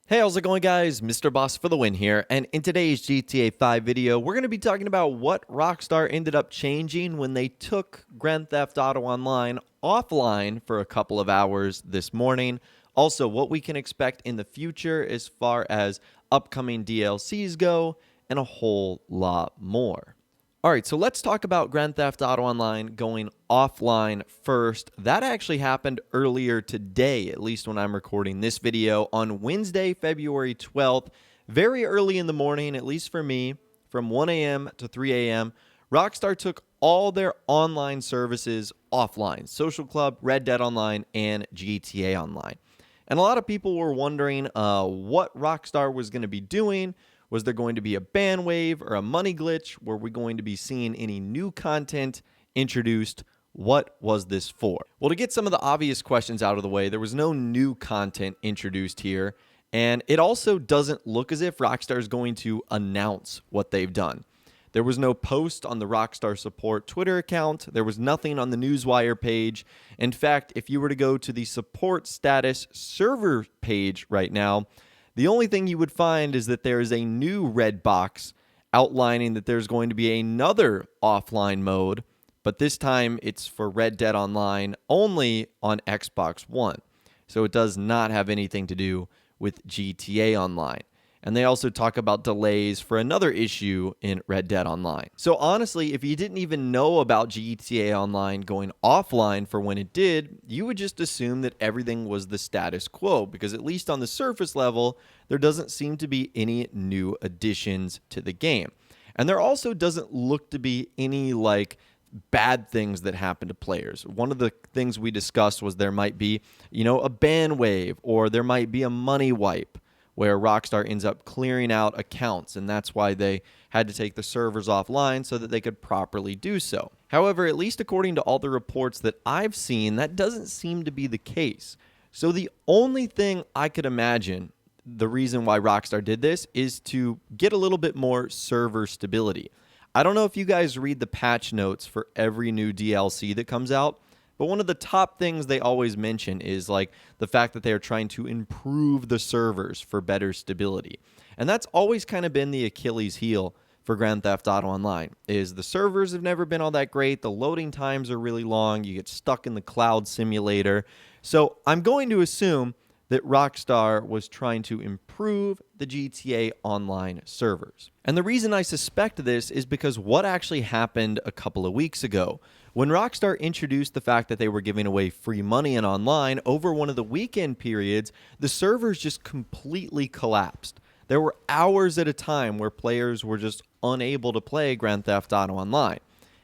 Hey, how's it going, guys? Mr. Boss for the win here, and in today's GTA 5 video, we're going to be talking about what Rockstar ended up changing when they took Grand Theft Auto Online offline for a couple of hours this morning. Also, what we can expect in the future as far as upcoming DLCs go, and a whole lot more. All right, so let's talk about Grand Theft Auto Online going offline first. That actually happened earlier today, at least when I'm recording this video, on Wednesday, February 12th, very early in the morning, at least for me, from 1 a.m. to 3 a.m. Rockstar took all their online services offline: Social Club, Red Dead Online, and GTA Online. And a lot of people were wondering what Rockstar was going to be doing. Was there going to be a ban wave or a money glitch? Were we going to be seeing any new content introduced? What was this for? Well, to get some of the obvious questions out of the way, there was no new content introduced here. And it also doesn't look as if Rockstar is going to announce what they've done. There was no post on the Rockstar Support Twitter account. There was nothing on the Newswire page. In fact, if you were to go to the support status server page right now, the only thing you would find is that there is a new red box outlining that there's going to be another offline mode, but this time it's for Red Dead Online only on Xbox One. So it does not have anything to do with GTA Online. And they also talk about delays for another issue in Red Dead Online. So honestly, if you didn't even know about GTA Online going offline for when it did, you would just assume that everything was the status quo, because at least on the surface level, there doesn't seem to be any new additions to the game. And there also doesn't look to be any bad things that happen to players. One of the things we discussed was there might be, a ban wave, or there might be a money wipe, where Rockstar ends up clearing out accounts, and that's why they had to take the servers offline so that they could properly do so. However, at least according to all the reports that I've seen, that doesn't seem to be the case. So the only thing I could imagine, the reason why Rockstar did this, is to get a little bit more server stability. I don't know if you guys read the patch notes for every new DLC that comes out, but one of the top things they always mention is the fact that they are trying to improve the servers for better stability. And that's always kind of been the Achilles heel for Grand Theft Auto Online, is the servers have never been all that great. The loading times are really long. You get stuck in the cloud simulator. So I'm going to assume that Rockstar was trying to improve the GTA Online servers. And the reason I suspect this is because what actually happened a couple of weeks ago. When Rockstar introduced the fact that they were giving away free money in online, over one of the weekend periods, the servers just completely collapsed. There were hours at a time where players were just unable to play Grand Theft Auto Online.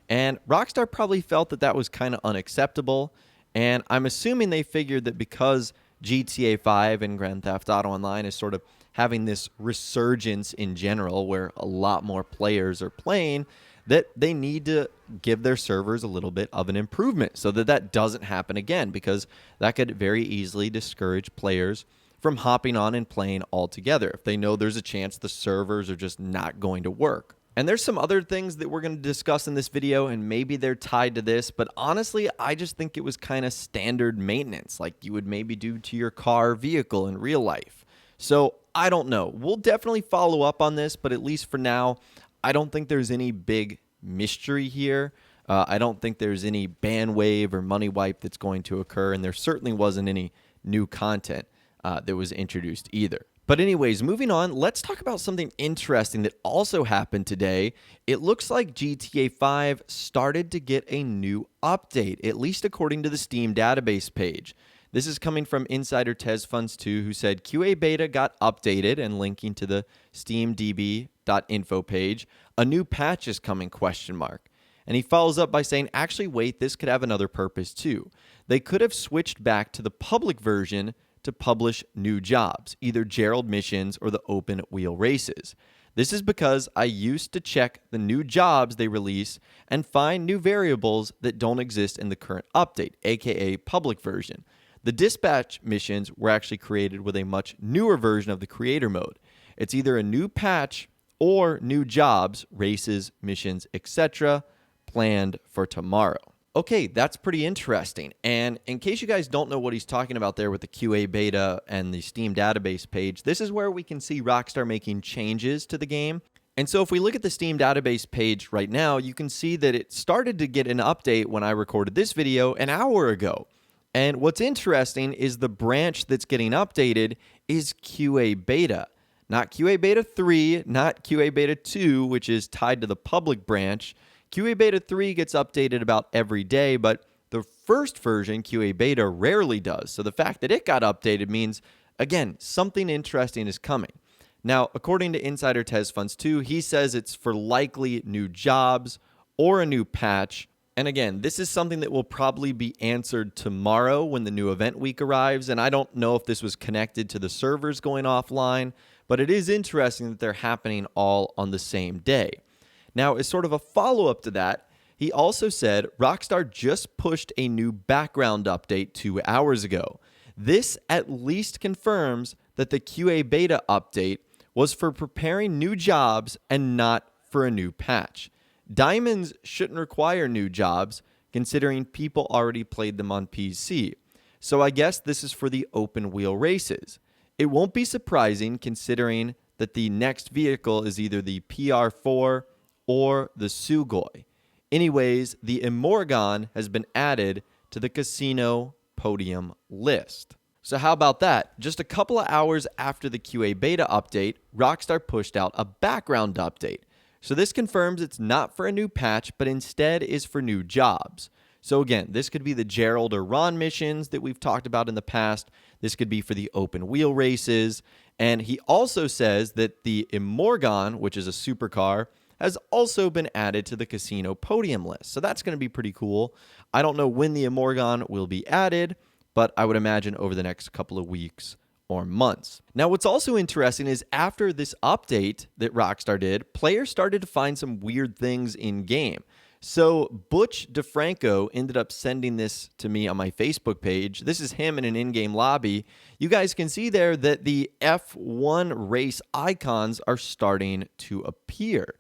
And Rockstar probably felt that that was kind of unacceptable. And I'm assuming they figured that because GTA 5 and Grand Theft Auto Online is sort of having this resurgence in general where a lot more players are playing, that they need to give their servers a little bit of an improvement so that that doesn't happen again, because that could very easily discourage players from hopping on and playing altogether if they know there's a chance the servers are just not going to work. And there's some other things that we're going to discuss in this video, and maybe they're tied to this, but honestly, I just think it was kind of standard maintenance, like you would maybe do to your car or vehicle in real life. So I don't know. We'll definitely follow up on this, but at least for now, I don't think there's any big mystery here. I don't think there's any ban wave or money wipe that's going to occur, and there certainly wasn't any new content that was introduced either. But anyways, moving on, let's talk about something interesting that also happened today. It looks like GTA 5 started to get a new update, at least according to the Steam database page. This is coming from Insider Tez Funds 2, who said QA beta got updated, and linking to the steamdb.info page. A new patch is coming, ? And he follows up by saying, actually, wait, this could have another purpose too. They could have switched back to the public version to publish new jobs, either Gerald missions or the open wheel races. This is because I used to check the new jobs they release and find new variables that don't exist in the current update, aka public version. The dispatch missions were actually created with a much newer version of the creator mode. It's either a new patch or new jobs, races, missions, etc. planned for tomorrow. Okay, that's pretty interesting. And in case you guys don't know what he's talking about there with the QA beta and the Steam database page, this is where we can see Rockstar making changes to the game. And so if we look at the Steam database page right now, you can see that it started to get an update when I recorded this video an hour ago. And what's interesting is the branch that's getting updated is QA beta. Not QA beta 3, not QA beta 2, which is tied to the public branch. QA Beta 3 gets updated about every day, but the first version, QA Beta, rarely does. So the fact that it got updated means, again, something interesting is coming. Now, according to Insider Tez Funds 2, he says it's for likely new jobs or a new patch. And again, this is something that will probably be answered tomorrow when the new event week arrives. And I don't know if this was connected to the servers going offline, but it is interesting that they're happening all on the same day. Now, as sort of a follow-up to that, he also said Rockstar just pushed a new background update 2 hours ago. This at least confirms that the QA beta update was for preparing new jobs and not for a new patch. Diamonds shouldn't require new jobs, considering people already played them on PC. So I guess this is for the open wheel races. It won't be surprising considering that the next vehicle is either the PR4 or the Sugoi. Anyways, the Immorgon has been added to the casino podium list. So how about that? Just a couple of hours after the QA beta update, Rockstar pushed out a background update. So this confirms it's not for a new patch, but instead is for new jobs. So again, this could be the Gerald or Ron missions that we've talked about in the past. This could be for the open wheel races. And he also says that the Immorgon, which is a supercar, has also been added to the casino podium list. So that's going to be pretty cool. I don't know when the Immorgon will be added, but I would imagine over the next couple of weeks or months. Now, what's also interesting is after this update that Rockstar did, players started to find some weird things in-game. So Butch DeFranco ended up sending this to me on my Facebook page. This is him in an in-game lobby. You guys can see there that the F1 race icons are starting to appear.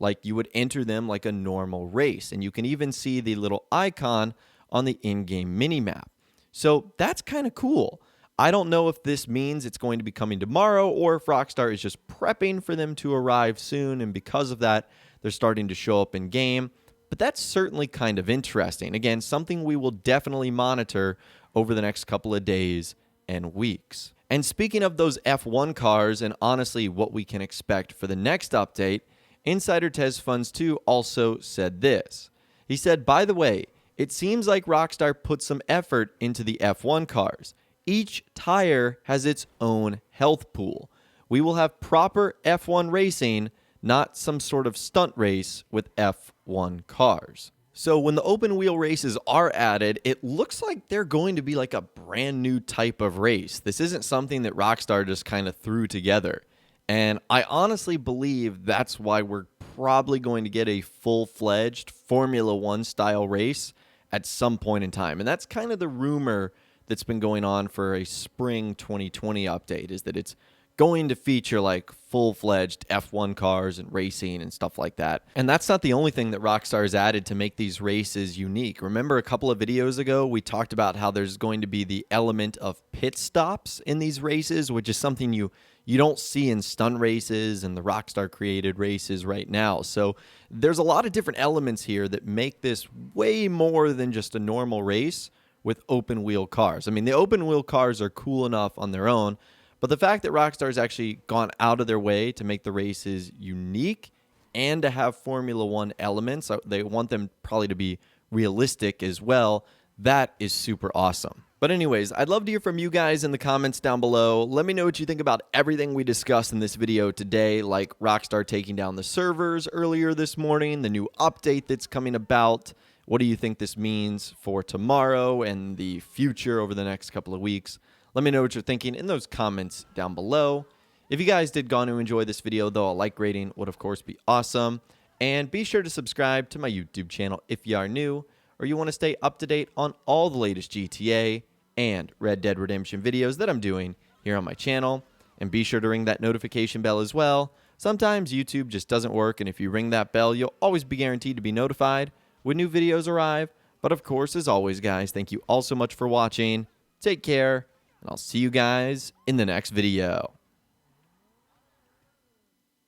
Like you would enter them like a normal race. And you can even see the little icon on the in-game minimap. So that's kind of cool. I don't know if this means it's going to be coming tomorrow or if Rockstar is just prepping for them to arrive soon. And because of that, they're starting to show up in game. But that's certainly kind of interesting. Again, something we will definitely monitor over the next couple of days and weeks. And speaking of those F1 cars and honestly what we can expect for the next update, Insider Tez Funds 2 also said this. He said, by the way, it seems like Rockstar put some effort into the F1 cars. Each tire has its own health pool. We will have proper F1 racing, not some sort of stunt race with F1 cars. So when the open wheel races are added, it looks like they're going to be like a brand new type of race. This isn't something that Rockstar just kind of threw together. And I honestly believe that's why we're probably going to get a full-fledged Formula One style race at some point in time. And that's kind of the rumor that's been going on for a spring 2020 update, is that it's going to feature like full-fledged F1 cars and racing and stuff like that. And that's not the only thing that Rockstar has added to make these races unique. Remember a couple of videos ago, we talked about how there's going to be the element of pit stops in these races, which is something you don't see in stunt races and the Rockstar created races right now. So there's a lot of different elements here that make this way more than just a normal race with open wheel cars. I mean, the open wheel cars are cool enough on their own, but the fact that Rockstar has actually gone out of their way to make the races unique and to have Formula One elements, they want them probably to be realistic as well, that is super awesome. But anyways, I'd love to hear from you guys in the comments down below. Let me know what you think about everything we discussed in this video today, like Rockstar taking down the servers earlier this morning, the new update that's coming about. What do you think this means for tomorrow and the future over the next couple of weeks? Let me know what you're thinking in those comments down below. If you guys did go on to enjoy this video, though, a like rating would, of course, be awesome. And be sure to subscribe to my YouTube channel if you are new or you want to stay up to date on all the latest GTA and Red Dead Redemption videos that I'm doing here on my channel. And be sure to ring that notification bell as well. Sometimes YouTube just doesn't work, and if you ring that bell, you'll always be guaranteed to be notified when new videos arrive But of course, as always, guys, thank you all so much for watching. Take care, and I'll see you guys in the next video.